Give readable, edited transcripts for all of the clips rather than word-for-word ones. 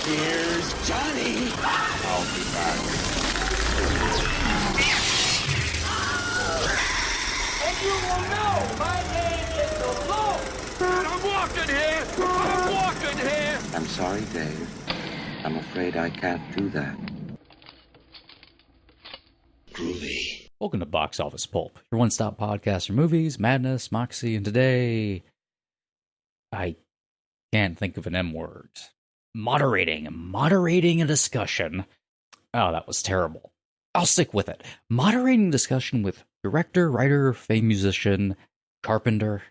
Here's Johnny. I'll be back. And you will know my name is the Lord. I'm walking here. I'm sorry, Dave. I'm afraid I can't do that. Groovy. Welcome to Box Office Pulp, your one-stop podcast for movies, madness, moxie, and today I can't think of an M word. Moderating a discussion. Oh, that was terrible. I'll stick with it. Moderating discussion with director, writer, famed musician, carpenter.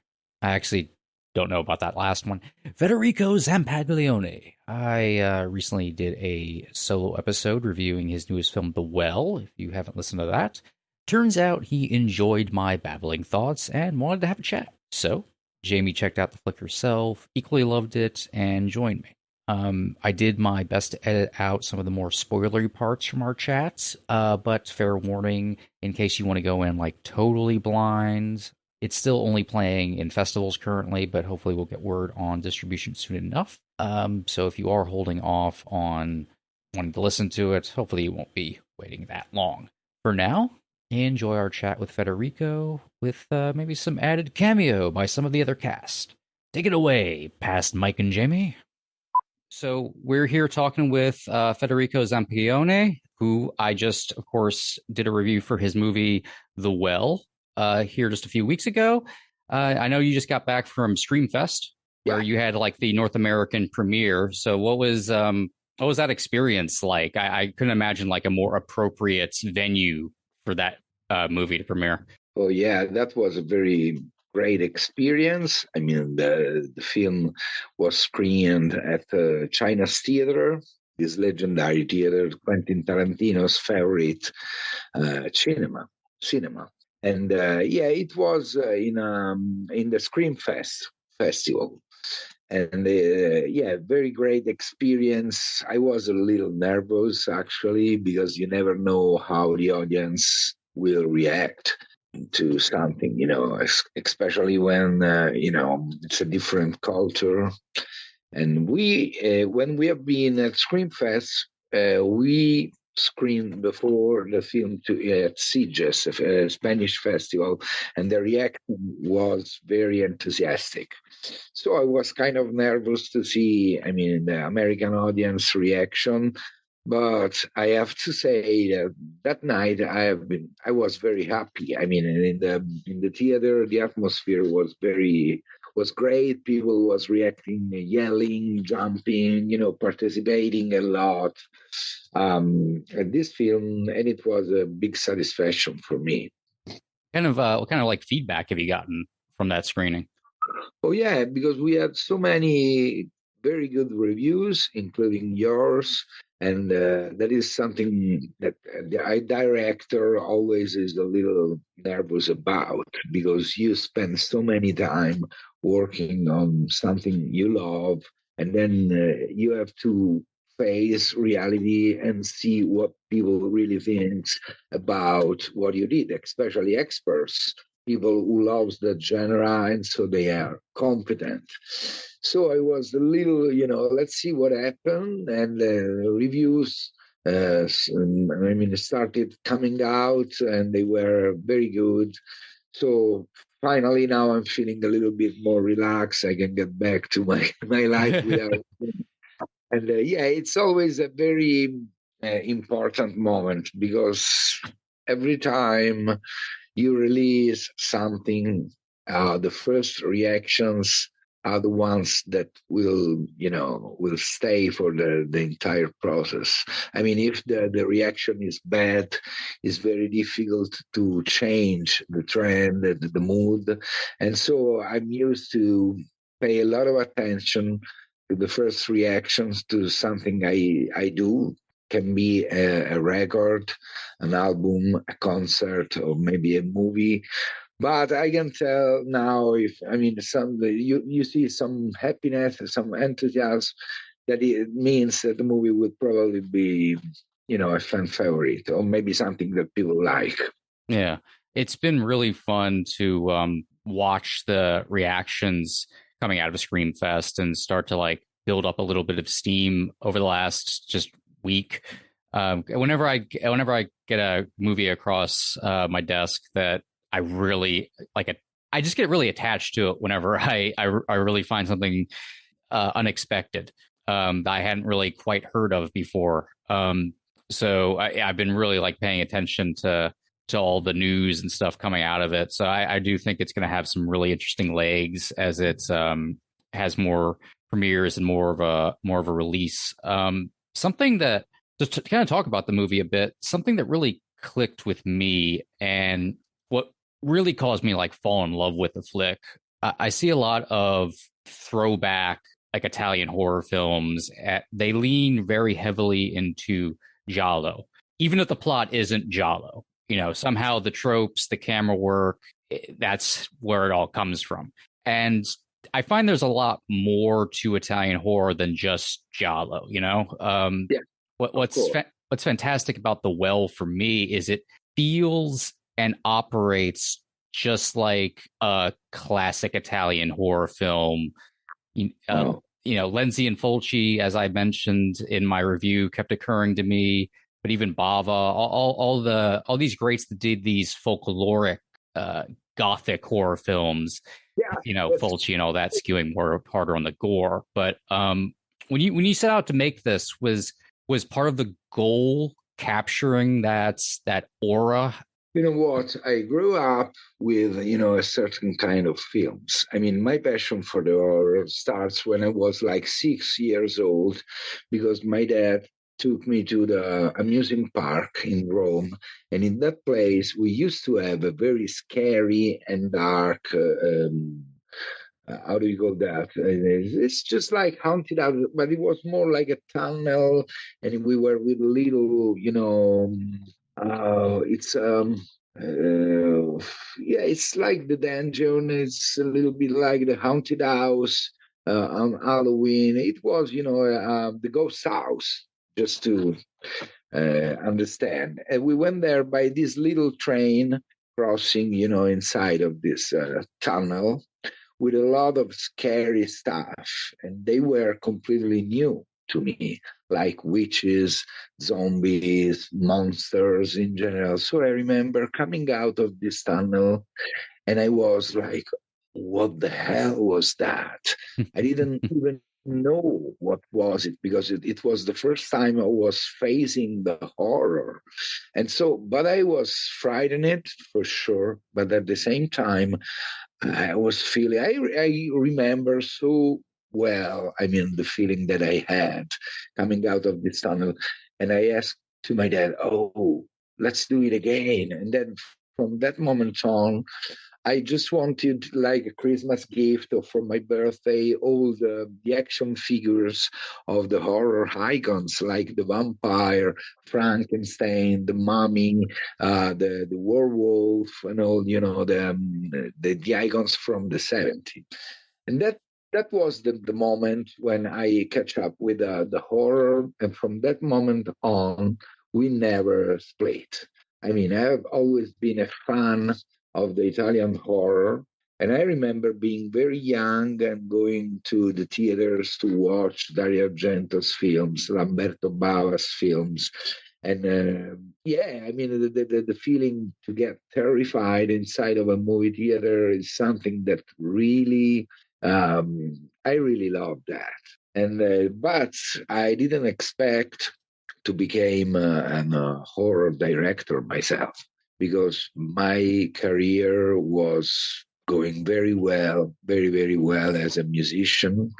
I actually don't know about that last one. Federico Zampaglione. I recently did a solo episode reviewing his newest film, The Well, if you haven't listened to that. Turns out he enjoyed my babbling thoughts and wanted to have a chat. So, Jamie checked out the flick herself, equally loved it, and joined me. I did my best to edit out some of the more spoilery parts from our chats, but fair warning, in case you want to go in like totally blind, it's still only playing in festivals currently, but hopefully we'll get word on distribution soon enough. So if you are holding off on wanting to listen to it, hopefully you won't be waiting that long. For now, enjoy our chat with Federico, with maybe some added cameo by some of the other cast. Take it away, past Mike and Jamie. So we're here talking with Federico Zampaglione, who I just, of course, did a review for his movie The Well here just a few weeks ago. I know you just got back from Screamfest, where you had like the North American premiere. So what was that experience like? I couldn't imagine like a more appropriate venue for that movie to premiere. Oh yeah, that was a very great experience. I mean, the film was screened at China's Theater, this legendary theater, Quentin Tarantino's favorite cinema. And it was in the Screamfest festival. And very great experience. I was a little nervous actually, because you never know how the audience will react to something, especially when, it's a different culture. And when we have been at Screamfest, we screened before the film at Sitges, a Spanish festival, and the reaction was very enthusiastic. So I was kind of nervous to see, the American audience reaction. But I have to say that night I was very happy. I mean, in the theater, the atmosphere was great. People was reacting, yelling, jumping, participating a lot at this film, and it was a big satisfaction for me. What kind of like feedback have you gotten from that screening? Oh yeah, because we had so many very good reviews, including yours. And that is something that the director always is a little nervous about, because you spend so many time working on something you love, and then you have to face reality and see what people really think about what you did, especially experts, people who loves the genre, and so they are competent. So I was a little, let's see what happened, and reviews started coming out, and they were very good. So finally now I'm feeling a little bit more relaxed. I can get back to my life without. And it's always a very important moment, because every time you release something, the first reactions are the ones that will stay for the entire process. I mean, if the reaction is bad, it's very difficult to change the trend, the mood. And so I'm used to pay a lot of attention to the first reactions to something I do. Can be a record, an album, a concert, or maybe a movie. But I can tell now, you see some happiness, some enthusiasm, that it means that the movie would probably be, a fan favorite, or maybe something that people like. Yeah, it's been really fun to watch the reactions coming out of Screamfest and start to like build up a little bit of steam over the last just week. Whenever I get a movie across my desk that I really like, I just get really attached to it whenever I really find something unexpected that I hadn't really quite heard of before. So I've been really like paying attention to all the news and stuff coming out of it. So I do think it's going to have some really interesting legs as it has more premieres and more of a release. Something that just to kind of talk about the movie a bit, something that really clicked with me and what really caused me like fall in love with the flick. I see a lot of throwback like Italian horror films. They lean very heavily into giallo, even if the plot isn't giallo. You know, somehow the tropes, the camera work, that's where it all comes from. And I find there's a lot more to Italian horror than just giallo. You know, Yeah, of course. what's fantastic about The Well for me is it feels and operates just like a classic Italian horror film. Wow. Lenzi and Fulci, as I mentioned in my review, kept occurring to me. But even Bava, all these greats that did these folkloric, gothic horror films. Yeah, that's Fulci and all that skewing more harder on the gore. But when you set out to make this, was part of the goal capturing that aura? You know what? I grew up with, a certain kind of films. I mean, my passion for the horror starts when I was like 6 years old, because my dad took me to the amusement park in Rome. And in that place, we used to have a very scary and dark, how do you call that? It's just like haunted house, but it was more like a tunnel. And we were with little, it's yeah, it's like the dungeon. It's a little bit like the haunted house on Halloween. It was, the ghost house, just to understand. And we went there by this little train crossing, inside of this tunnel with a lot of scary stuff, and they were completely new to me, like witches, zombies, monsters in general. So I remember coming out of this tunnel and I was like, what the hell was that? I didn't even know what was it, because it was the first time I was facing the horror. And so, but I was frightened for sure, but at the same time I was feeling, I remember so well, I mean, the feeling that I had coming out of this tunnel. And I asked to my dad, oh, let's do it again. And then from that moment on, I just wanted like a Christmas gift or for my birthday, all the action figures of the horror icons like the vampire, Frankenstein, the mummy, the werewolf, and all, the icons from the 70s. And that was the moment when I catch up with the horror. And from that moment on, we never split. I mean, I've always been a fan of the Italian horror. And I remember being very young and going to the theaters to watch Dario Argento's films, Lamberto Bava's films. And yeah, I mean, the feeling to get terrified inside of a movie theater is something that really, I really love that. And but I didn't expect to become a horror director myself, because my career was going very well, very, very well as a musician.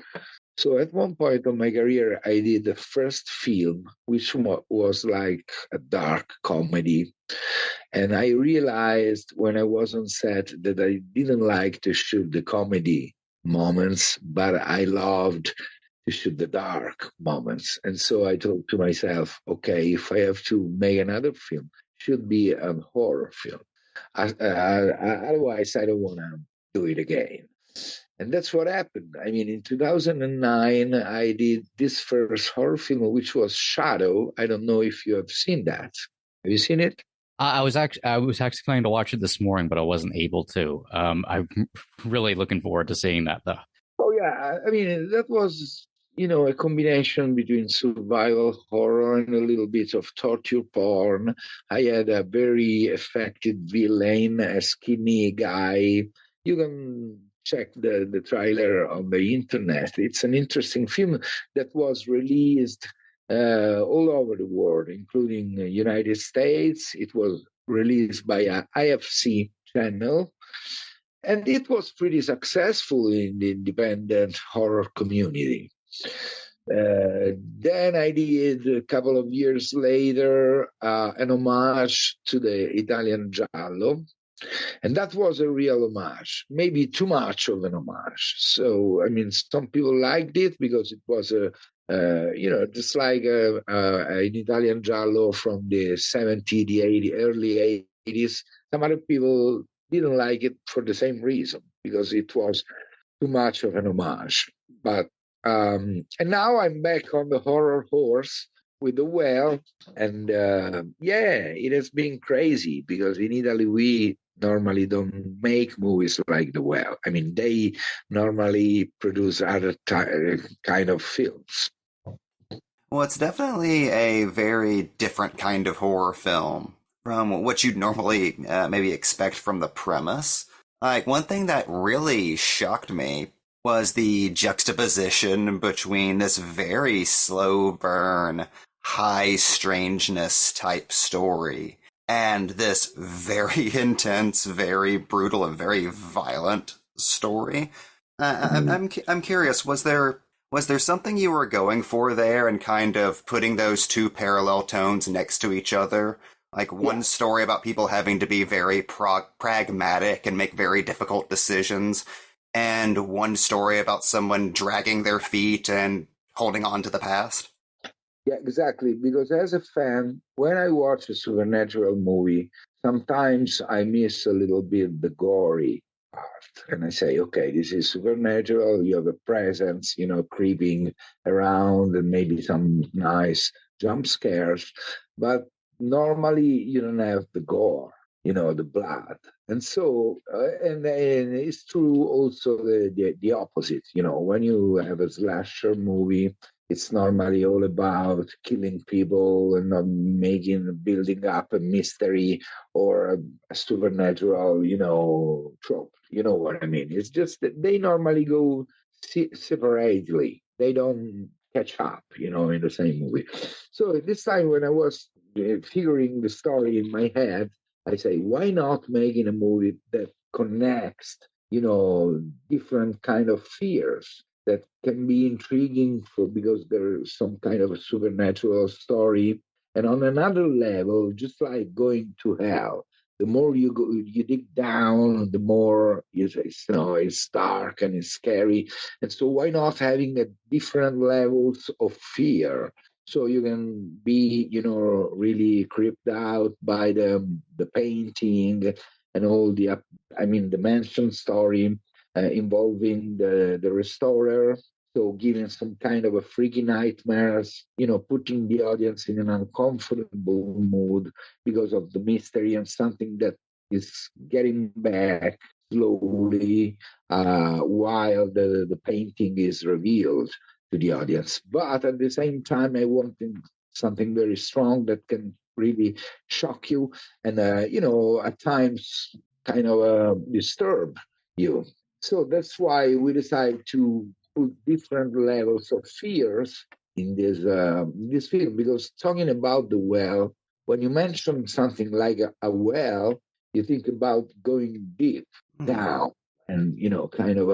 So at one point of my career, I did the first film, which was like a dark comedy. And I realized when I was on set that I didn't like to shoot the comedy moments, but I loved to shoot the dark moments. And so I thought to myself, okay, if I have to make another film, it should be a horror film. Otherwise, I don't want to do it again. And that's what happened. I mean, in 2009, I did this first horror film, which was Shadow. I don't know if you have seen that. Have you seen it? I was actually planning to watch it this morning, but I wasn't able to. I'm really looking forward to seeing that though. Oh yeah, I mean that was a combination between survival horror and a little bit of torture porn. I had a very effective villain, a skinny guy. You can check the trailer on the internet. It's an interesting film that was released all over the world, including the United States. It was released by a IFC channel, and it was pretty successful in the independent horror community. Then I did a couple of years later an homage to the Italian Giallo, and that was a real homage, maybe too much of an homage. So, I mean, some people liked it because it was just like an Italian Giallo from the 70s, the 80s, early 80s. Some other people didn't like it for the same reason, because it was too much of an homage. But and now I'm back on the horror horse with the well, and it has been crazy because in Italy we normally don't make movies like the well. I mean, they normally produce other kind of films. Well, it's definitely a very different kind of horror film from what you'd normally maybe expect from the premise. Like, one thing that really shocked me was the juxtaposition between this very slow burn, high strangeness type story and this very intense, very brutal, and very violent story. I'm curious, was there something you were going for there and kind of putting those two parallel tones next to each other? Like one story about people having to be very pragmatic and make very difficult decisions, and one story about someone dragging their feet and holding on to the past? Yeah, exactly. Because as a fan, when I watch a supernatural movie, sometimes I miss a little bit the gory part. And I say, okay, this is supernatural. You have a presence, creeping around, and maybe some nice jump scares. But normally you don't have the gore, the blood. And so, and it's true also the opposite. When you have a slasher movie, it's normally all about killing people and not building up a mystery or a supernatural, trope. You know what I mean? It's just that they normally go separately. They don't catch up, in the same movie. So this time when I was figuring the story in my head, I say, why not making a movie that connects, different kind of fears that can be intriguing because there's some kind of a supernatural story. And on another level, just like going to hell, the more you go, you dig down, the more you say, it's dark and it's scary. And so why not having a different levels of fear? So you can be, really creeped out by the painting and all the mansion story involving the restorer. So giving some kind of a freaky nightmares, putting the audience in an uncomfortable mood because of the mystery and something that is getting back slowly while the painting is revealed to the audience. But at the same time, I wanted something very strong that can really shock you and, at times kind of disturb you. So that's why we decided to put different levels of fears in this film. Because talking about the well, when you mention something like a well, you think about going deep down and kind of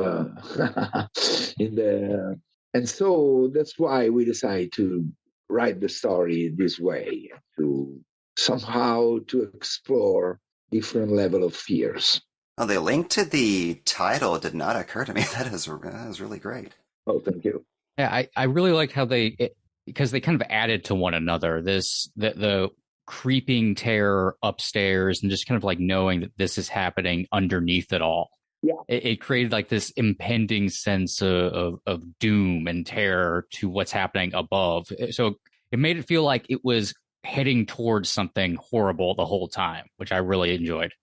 in the. And so that's why we decided to write the story this way, to somehow to explore different level of fears. Oh, the link to the title did not occur to me. That is really great. Oh, thank you. Yeah, I really like how because they kind of added to one another. The creeping terror upstairs and just kind of like knowing that this is happening underneath it all. Yeah. It created like this impending sense of doom and terror to what's happening above. So it made it feel like it was heading towards something horrible the whole time, which I really enjoyed.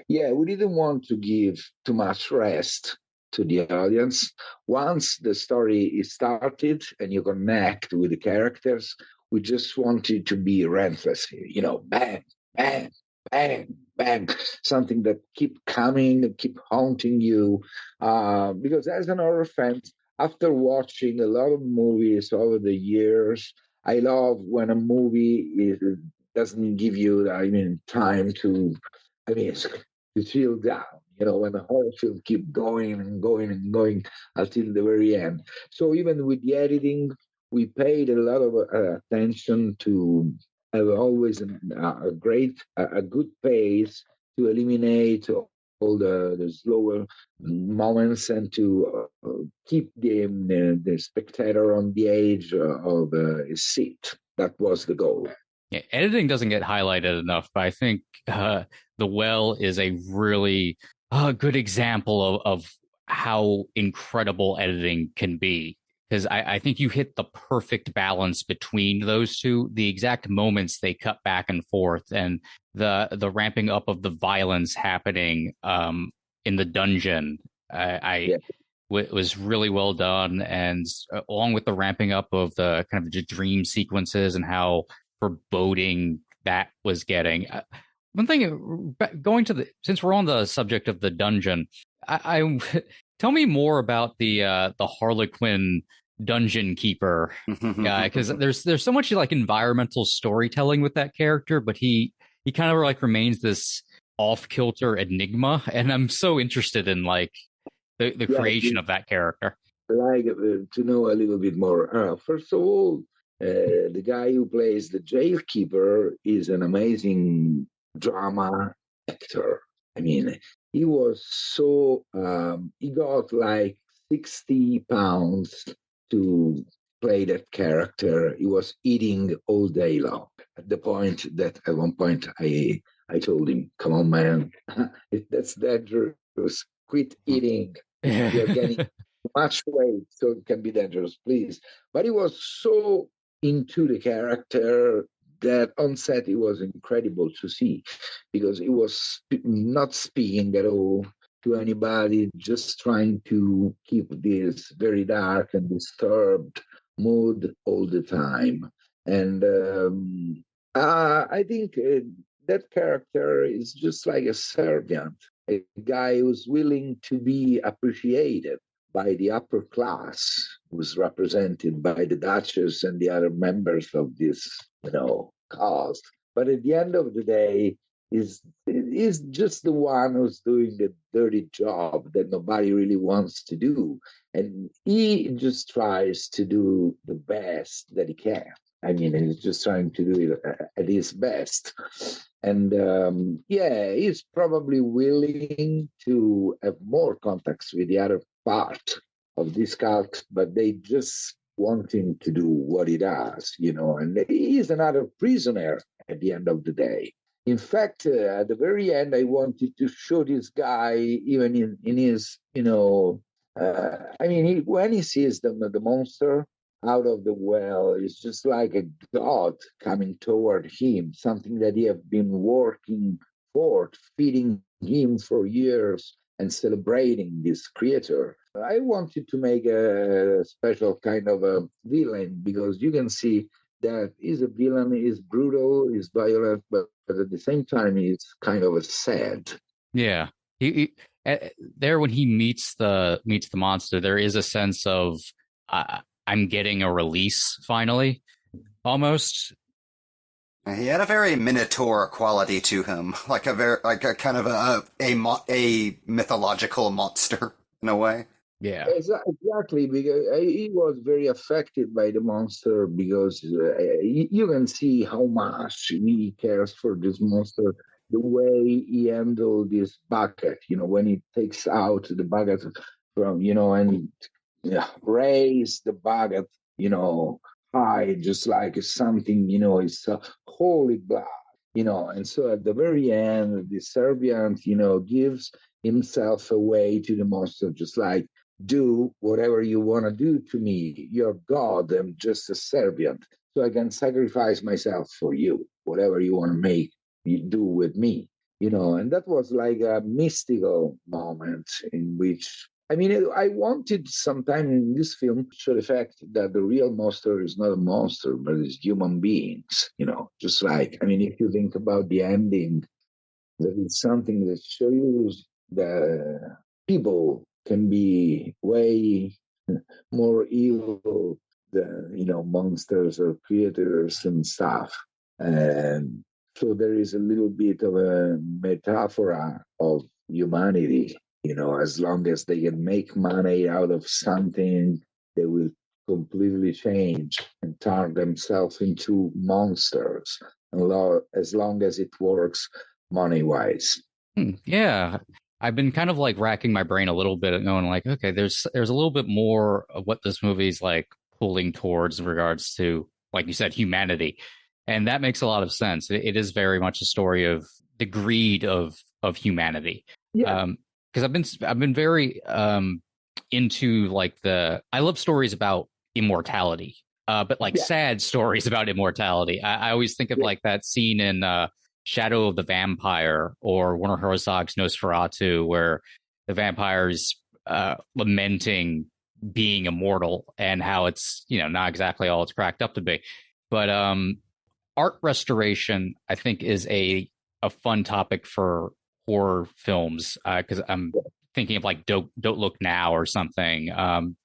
Yeah, we didn't want to give too much rest to the audience. Once the story is started and you connect with the characters, we just want it to be relentless. Bang, bang, bang, bang, something that keep coming, keep haunting you. Because as an horror fan, after watching a lot of movies over the years, I love when a movie doesn't give you, time to, to feel down. When a horror film keep going and going and going until the very end. So even with the editing, we paid a lot of attention to have always a good pace to eliminate all the slower moments and to keep the spectator on the edge of his seat. That was the goal. Yeah, editing doesn't get highlighted enough, but I think The Well is a really good example of how incredible editing can be. Because I think you hit the perfect balance between those two, the exact moments they cut back and forth, and the ramping up of the violence happening in the dungeon. Yeah. Was really well done, and along with the ramping up of the kind of the dream sequences and how foreboding that was getting. One thing, going to since we're on the subject of the dungeon, I tell me more about the Harlequin dungeon keeper guy, because there's so much like environmental storytelling with that character, but he kind of like remains this off kilter enigma, and I'm so interested in like the creation of that character. Like to know a little bit more. First of all, the guy who plays the jailkeeper is an amazing drama actor. He was so he got like 60 pounds to play that character. He was eating all day long. At the point that at one point I told him, "Come on, man, that's dangerous. Quit eating. You're getting much weight, so it can be dangerous, please." But he was so into the character that on set it was incredible to see, because he was not speaking at all to anybody, just trying to keep this very dark and disturbed mood all the time. And I think that character is just like a servant, a guy who's willing to be appreciated by the upper class, who's represented by the Duchess and the other members of this, cast. But at the end of the day, is just the one who's doing the dirty job that nobody really wants to do. And he just tries to do the best that he can. He's just trying to do it at his best. And he's probably willing to have more contacts with the other part of this cult, but they just want him to do what he does, and he is another prisoner at the end of the day. In fact, at the very end, I wanted to show this guy even in his, when he sees the monster out of the well, it's just like a god coming toward him, something that he have been working for, feeding him for years and celebrating this creature. I wanted to make a special kind of a villain, because you can see that he's a villain, he's brutal, he's violent, but at the same time, he's kind of a sad. Yeah, there when he meets the monster, there is a sense of I'm getting a release finally, almost. He had a very Minotaur quality to him, like a kind of a mythological monster in a way. Yeah, exactly. Because he was very affected by the monster, because you can see how much he cares for this monster. The way he handled this bucket, when he takes out the bucket from, and raise the bucket, high, just like something, it's holy blood, and so at the very end, the Serbian, gives himself away to the monster, just like, do whatever you want to do to me. You're God. I'm just a servant. So I can sacrifice myself for you, whatever you want to make you do with me. And that was like a mystical moment in which I mean, I wanted sometime in this film to show the fact that the real monster is not a monster, but it's human beings, just like, I mean, if you think about the ending, that is something that shows that people can be way more evil than, monsters or creatures and stuff. And so there is a little bit of a metaphor of humanity. As long as they can make money out of something, they will completely change and turn themselves into monsters. As long as it works money wise. Yeah. I've been kind of like racking my brain a little bit and going like, okay, there's a little bit more of what this movie's like pulling towards in regards to, like you said, humanity. And that makes a lot of sense. It is very much a story of the greed of humanity. Yeah. Because I've been very into like I love stories about immortality. But like Yeah. sad stories about immortality. I always think of like that scene in Shadow of the Vampire or Werner Herzog's Nosferatu, where the vampire's lamenting being immortal and how it's not exactly all it's cracked up to be. But art restoration, I think, is a fun topic for horror films because I'm thinking of like Don't Look Now or something.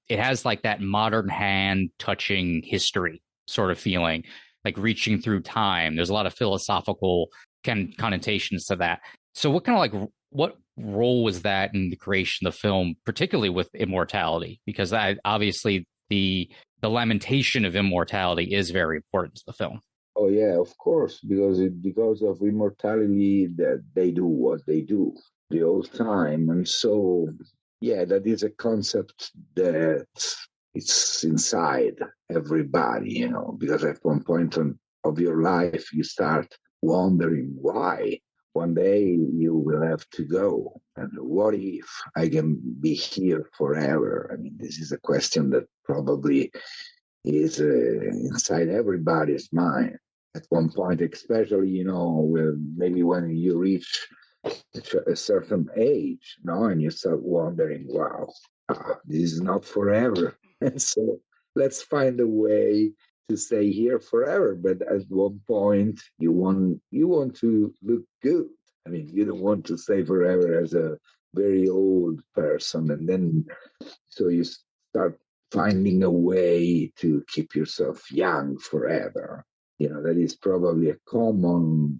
It has like that modern hand touching history sort of feeling, like reaching through time. There's a lot of philosophical connotations to that. So what role was that in the creation of the film, particularly with immortality? Because obviously the lamentation of immortality is very important to the film. Oh yeah, of course, because of immortality that they do what they do the whole time, and so yeah, that is a concept that it's inside everybody, because at one point of your life you start wondering why one day you will have to go, and what if I can be here forever? I mean, this is a question that probably is inside everybody's mind at one point, especially maybe when you reach a certain age, and you start wondering, wow, this is not forever, and so let's find a way to stay here forever. But at one point, you want to look good. I mean, you don't want to stay forever as a very old person, and then so you start finding a way to keep yourself young forever. That is probably a common,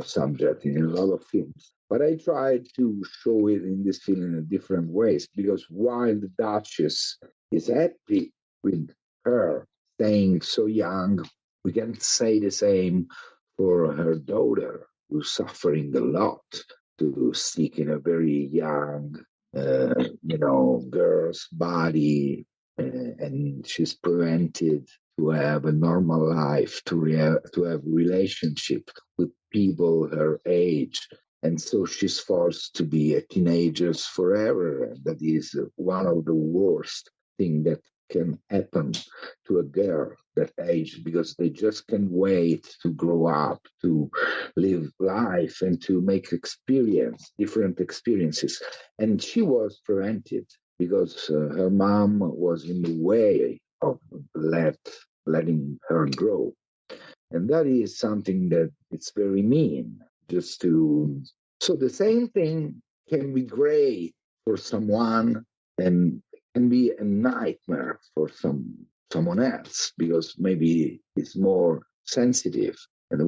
subject in a lot of films. But I tried to show it in this film in a different ways, because while the Duchess is happy with her staying so young, we can say the same for her daughter, who's suffering a lot to stick in a very young girl's body, and she's prevented to have a normal life, to have relationship with people her age, and so she's forced to be a teenager forever. That is one of the worst thing that can happen to a girl that age, because they just can't wait to grow up, to live life, and to make different experiences. And she was prevented because her mom was in the way of letting her grow. And that is something that it's very mean, just to. So the same thing can be great for someone and can be a nightmare for someone else, because maybe it's more sensitive, and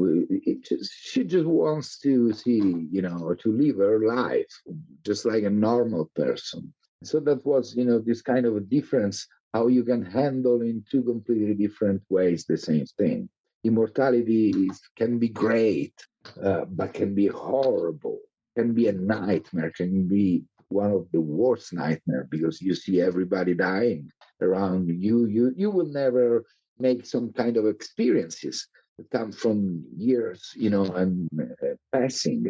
she just wants to see, to live her life just like a normal person. So that was, this kind of a difference, how you can handle in two completely different ways the same thing. Immortality can be great, but can be horrible, can be a nightmare, can be one of the worst nightmares, because you see everybody dying around you. You will never make some kind of experiences that come from years, and passing.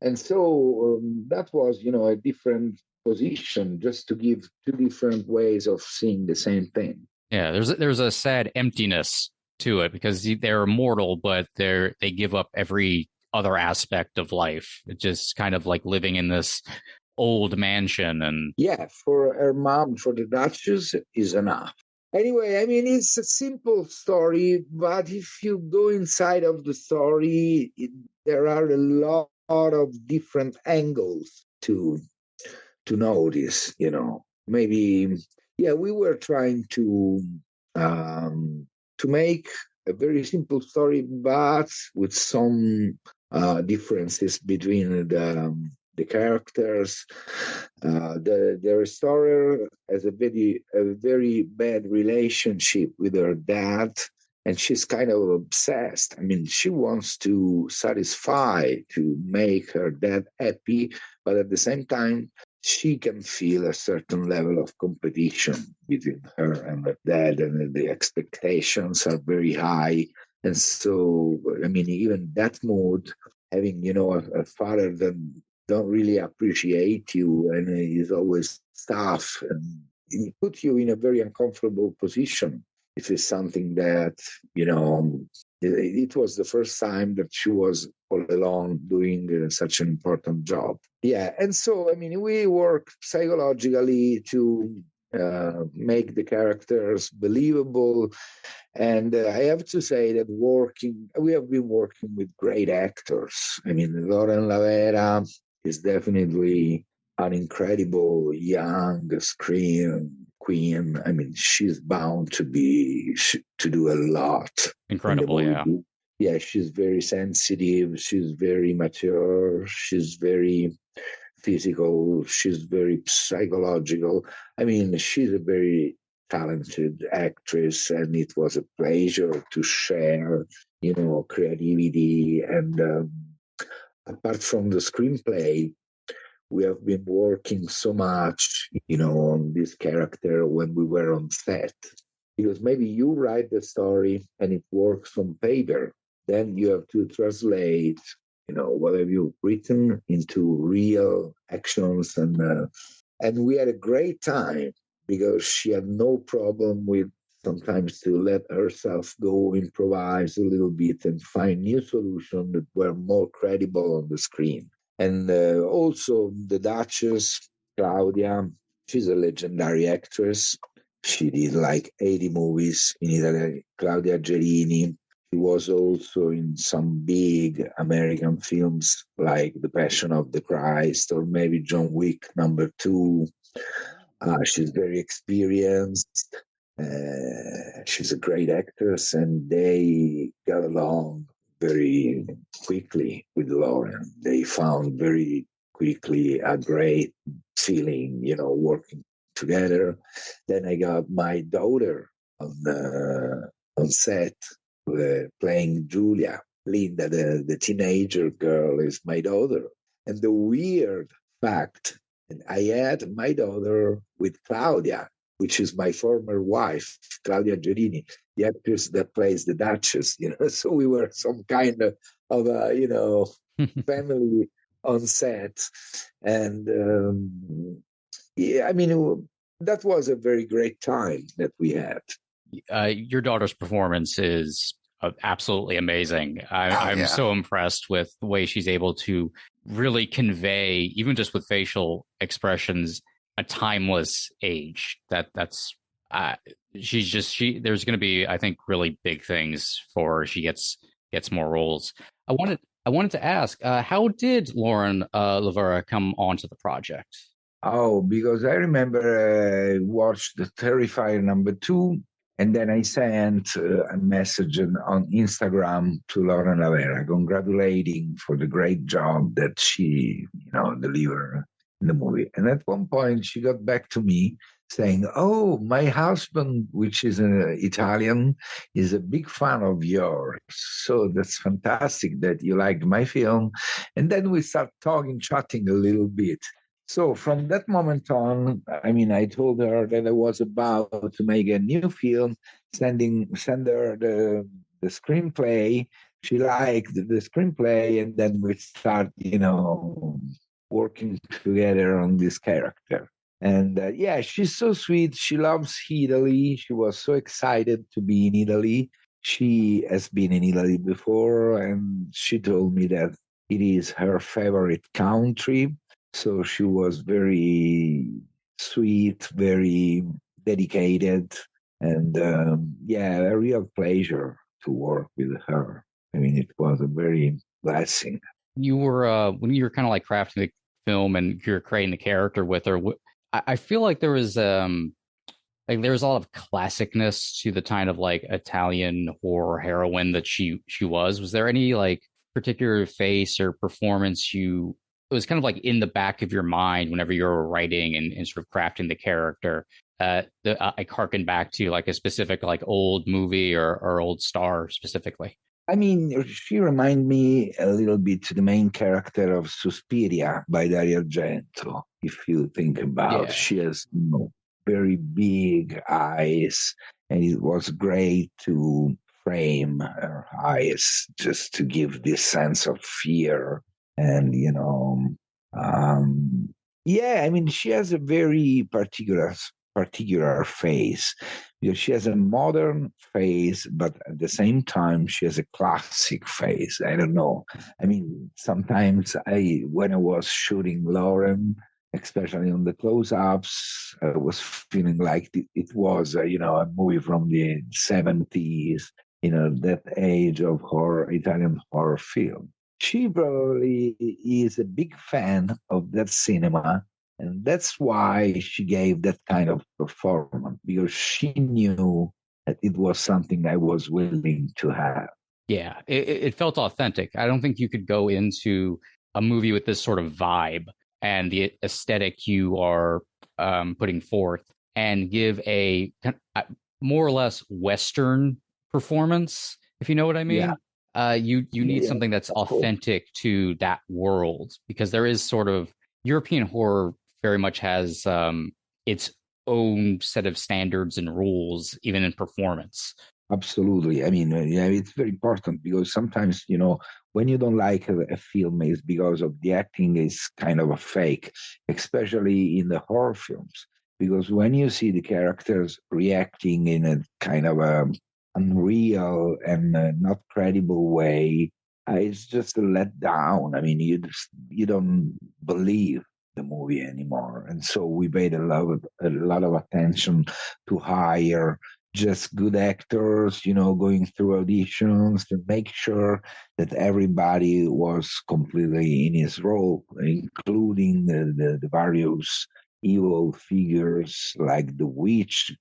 And so that was, a different position, just to give two different ways of seeing the same thing. Yeah, there's a sad emptiness to it because they're immortal, but they give up every other aspect of life. It's just kind of like living in this old mansion and Yeah, for her mom, for the Duchess, is enough. Anyway, I mean, it's a simple story, but if you go inside of the story, there are a lot of different angles to notice. Maybe, yeah, we were trying to make a very simple story, but with some differences between the characters. The restorer has a very bad relationship with her dad, and she's kind of obsessed. I mean, she wants to satisfy, to make her dad happy, but at the same time, she can feel a certain level of competition between her and her dad, and the expectations are very high. And so, I mean, even that mood, having a father that don't really appreciate you and is always tough, and it puts you in a very uncomfortable position. If it's something that it was the first time that she was all alone doing such an important job. Yeah, and so I mean, we work psychologically to make the characters believable, and I have to say that we have been working with great actors. I mean, Lauren Lavera is definitely an incredible young screen queen. I mean, she's bound to do a lot in the incredible, yeah. movie. Yeah, she's very sensitive. She's very mature. She's very physical. She's very psychological. I mean, she's a very talented actress, and it was a pleasure to share, creativity. And apart from the screenplay, we have been working so much, on this character when we were on set. Because maybe you write the story and it works on paper. Then you have to translate, what have you written into real actions. And we had a great time because she had no problem with sometimes to let herself go, improvise a little bit, and find new solutions that were more credible on the screen. And also the Duchess, Claudia, she's a legendary actress. She did like 80 movies in Italy. Claudia Gerini. She was also in some big American films like The Passion of the Christ or maybe John Wick #2. She's very experienced. She's a great actress, and they got along very quickly with Lauren. They found very quickly a great feeling, working together. Then I got my daughter on set playing Julia. Linda, the teenager girl, is my daughter. And the weird fact, and I had my daughter with Claudia, which is my former wife, Claudia Gerini, the actress that plays the Duchess. So we were some kind of family on set, and yeah, I mean, that was a very great time that we had. Your daughter's performance is absolutely amazing. I'm Yeah. so impressed with the way she's able to really convey, even just with facial expressions, a timeless age. That's There's going to be, I think, really big things for her. She gets more roles. I wanted to ask, how did Lauren Lavera come onto the project? Oh, because I remember I watched The Terrifier #2, and then I sent a message on Instagram to Lauren Lavera, congratulating for the great job that she, delivered in the movie. And at one point, she got back to me saying, "Oh, my husband, which is an Italian, is a big fan of yours. So that's fantastic that you liked my film." And then we start talking, chatting a little bit. So from that moment on, I mean, I told her that I was about to make a new film, send her the screenplay. She liked the screenplay, and then we start, working together on this character. And yeah, she's so sweet. She loves Italy. She was so excited to be in Italy. She has been in Italy before, and she told me that it is her favorite country. So she was very sweet, very dedicated, and yeah, a real pleasure to work with her. I mean, it was a very blessing. You were when you were kind of like crafting the film and you're creating the character with her. I feel like there was a lot of classicness to the kind of like Italian horror heroine that she was. Was there any like particular face or performance you it was kind of like in the back of your mind whenever you were writing and sort of crafting the character? I harken back to like a specific like old movie or old star specifically. I mean, she reminded me a little bit to the main character of Suspiria by Dario Argento. If you think about, Yeah. she has very big eyes, and it was great to frame her eyes just to give this sense of fear. And um, yeah, I mean, she has a very particular face because she has a modern face, but at the same time she has a classic face. I don't know. I mean, sometimes when I was shooting Lauren, especially on the close-ups, I was feeling like it was, a movie from the 70s, that age of horror, Italian horror film. She probably is a big fan of that cinema, and that's why she gave that kind of performance, because she knew that it was something I was willing to have. Yeah, it felt authentic. I don't think you could go into a movie with this sort of vibe and the aesthetic you are putting forth and give more or less Western performance, if you know what I Yeah, mean. You need yeah, something that's of course. authentic to that world because there is sort of European horror very much has its own set of standards and rules, even in performance. Absolutely. I mean, yeah, it's very important because sometimes, when you don't like a film, is because of the acting is kind of a fake, especially in the horror films. Because when you see the characters reacting in a kind of a unreal and not credible way, it's just a letdown. I mean, you don't believe the movie anymore, and so we paid a lot of attention to hire just good actors, going through auditions to make sure that everybody was completely in his role, including the various evil figures like the witch,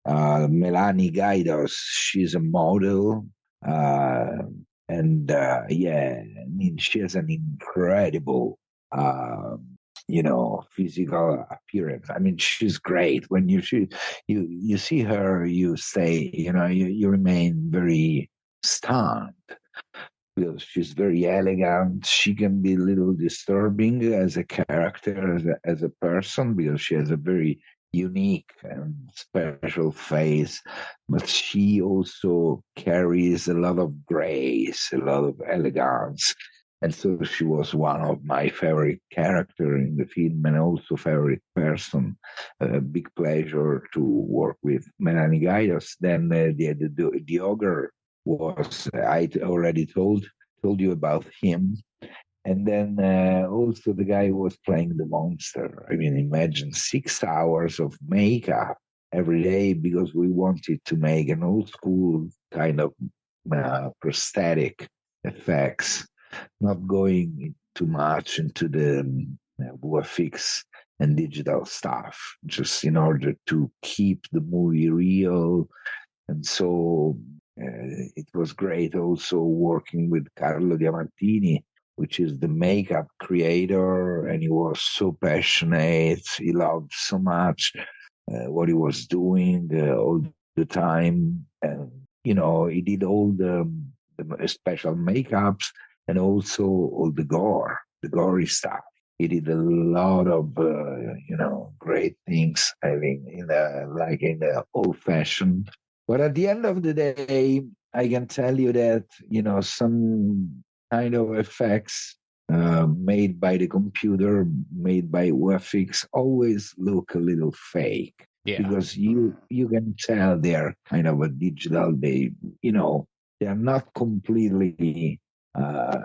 Melanie Gaidos. She's a model. Uh, and yeah, I mean, she has an incredible uh, physical appearance. I mean, she's great. When you see her, you say, you remain very stunned because she's very elegant. She can be a little disturbing as a character, as a person, because she has a very unique and special face. But she also carries a lot of grace, a lot of elegance. And so she was one of my favorite character in the film and also favorite person. A big pleasure to work with Melanie Gaidos. Then the ogre was I already told you about him. And then also the guy who was playing the monster. I mean, imagine 6 hours of makeup every day because we wanted to make an old school kind of prosthetic effects, not going too much into the VFX and digital stuff, just in order to keep the movie real. And so it was great also working with Carlo Diamantini, which is the makeup creator, and he was so passionate. He loved so much what he was doing all the time. And, he did all the special makeups and also all the gory stuff. He did a lot of, great things. I mean, in the old fashioned, but at the end of the day, I can tell you that, some kind of effects made by the computer, made by WFX, always look a little fake Yeah. because you can tell they're kind of a digital. They're not completely uh,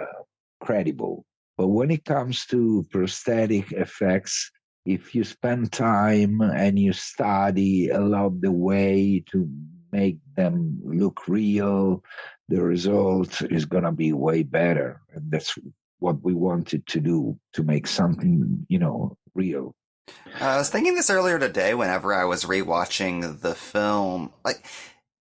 credible. But when it comes to prosthetic effects, if you spend time and you study a lot the way to make them look real, the result is going to be way better. And that's what we wanted to do, to make something, real. I was thinking this earlier today whenever I was rewatching the film. Like,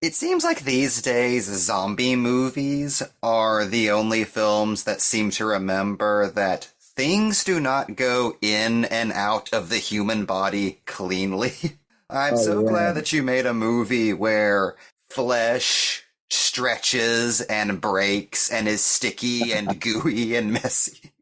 it seems like these days zombie movies are the only films that seem to remember that things do not go in and out of the human body cleanly. I'm so glad that you made a movie where flesh stretches and breaks and is sticky and gooey and messy.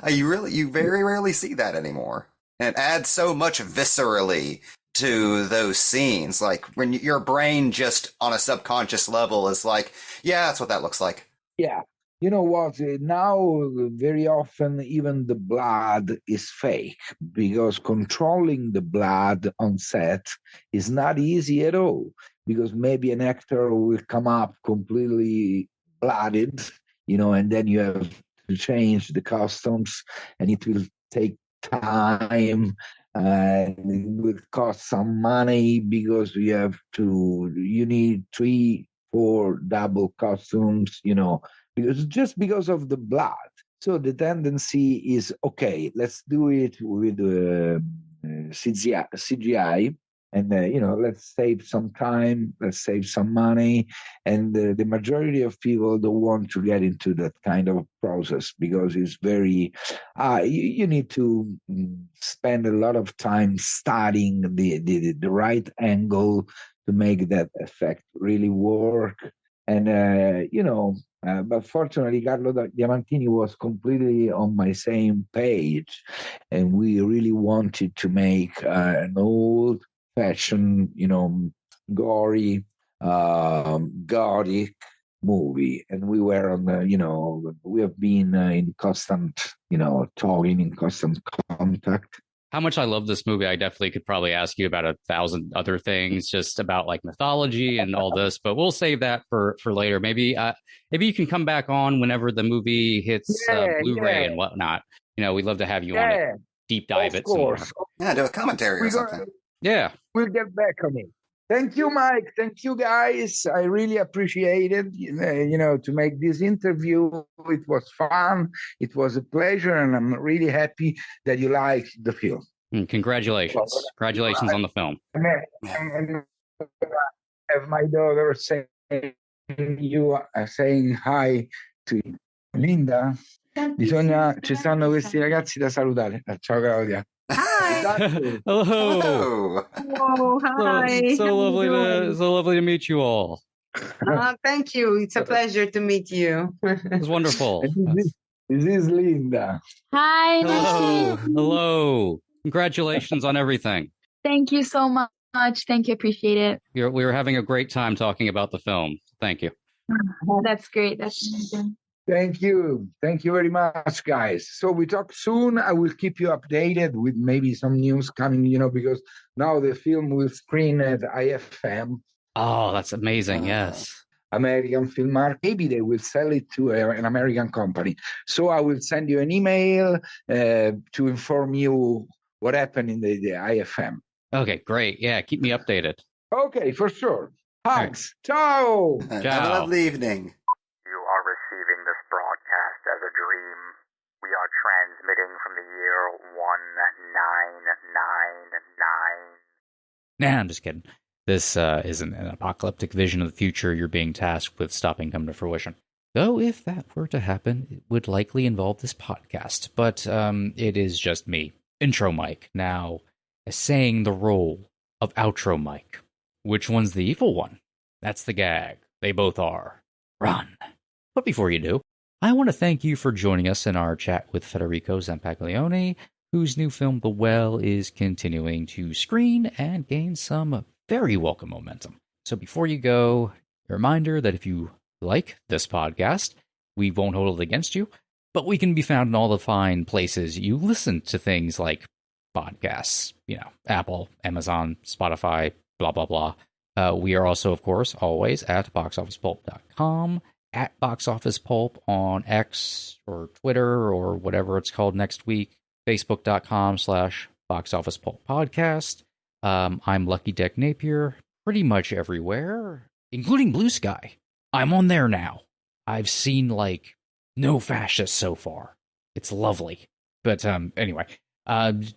You very rarely see that anymore. And it adds so much viscerally to those scenes. Like, when your brain just on a subconscious level is like, yeah, that's what that looks like. Yeah. You know what? Now, very often, even the blood is fake, because controlling the blood on set is not easy at all. Because maybe an actor will come up completely blooded, and then you have to change the costumes, and it will take time, and it will cost some money, because you need 3-4 double costumes, because of the blood. So the tendency is, okay, let's do it with CGI, and let's save some time, let's save some money. And the majority of people don't want to get into that kind of process, because it's very you need to spend a lot of time studying the right angle to make that effect really work. And but fortunately, Carlo Diamantini was completely on my same page, and we really wanted to make an old-fashioned, gory, gothic movie. And we were on the, we have been in constant, talking, in constant contact. How much I love this movie, I definitely could probably ask you about 1,000 other things, just about like mythology and all this, but we'll save that for later. Maybe you can come back on whenever the movie hits Blu-ray and whatnot. We'd love to have you on a deep dive it some more. Yeah, do a commentary or something. Yeah. We'll get back on it. Thank you, Mike. Thank you, guys. I really appreciate it, to make this interview. It was fun. It was a pleasure, and I'm really happy that you liked the film. Congratulations. Congratulations on the film. And have my daughter saying hi to Linda. Ci stanno questi ragazzi da salutare. Ciao, Claudia. Hi. Hello. Oh, hi. So lovely to meet you all. Thank you. It's a pleasure to meet you. It's wonderful. This is Linda. Hi. Hello. Congratulations on everything. Thank you so much. Thank you. Appreciate it. We were having a great time talking about the film. Thank you. That's great. That's amazing. Thank you. Thank you very much, guys. So we talk soon. I will keep you updated with maybe some news coming, because now the film will screen at IFM. Oh, that's amazing. Yes. American Film Market. Maybe they will sell it to an American company. So I will send you an email to inform you what happened in the IFM. Okay, great. Yeah, keep me updated. Okay, for sure. Hugs. Right. Ciao. Have a lovely evening. You are receiving this broadcast as a dream. We are transmitting from the year 1999. Nah, I'm just kidding. This isn't an apocalyptic vision of the future you're being tasked with stopping come to fruition. Though if that were to happen, it would likely involve this podcast. But it is just me, Intro Mike, now essaying the role of Outro Mike. Which one's the evil one? That's the gag. They both are. Run. But before you do, I want to thank you for joining us in our chat with Federico Zampaglione, whose new film The Well is continuing to screen and gain some very welcome momentum. So before you go, a reminder that if you like this podcast, we won't hold it against you, but we can be found in all the fine places you listen to things like podcasts, Apple, Amazon, Spotify, blah, blah, blah. We are also, of course, always at boxofficepulp.com at Box Office Pulp on X or Twitter or whatever it's called next week. Facebook.com/Box Office Pulp Podcast. I'm Lucky Deck Napier pretty much everywhere, including Blue Sky. I'm on there now. I've seen like no fascists so far. It's lovely. But anyway,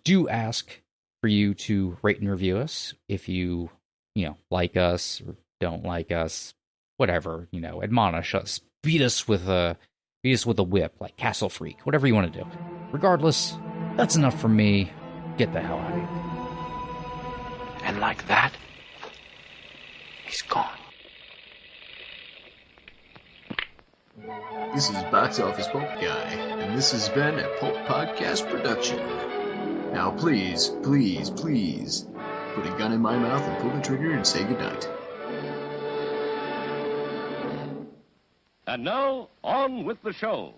do ask for you to rate and review us if you like us or don't like us, whatever, admonish us, beat us with a whip like Castle Freak, whatever you want to do. Regardless, that's enough for me. Get the hell out of here. And like that, he's gone. This is Box Office Pulp Guy, and this has been a Pulp Podcast production. Now please, please, please, put a gun in my mouth and pull the trigger and say goodnight. And now, on with the show.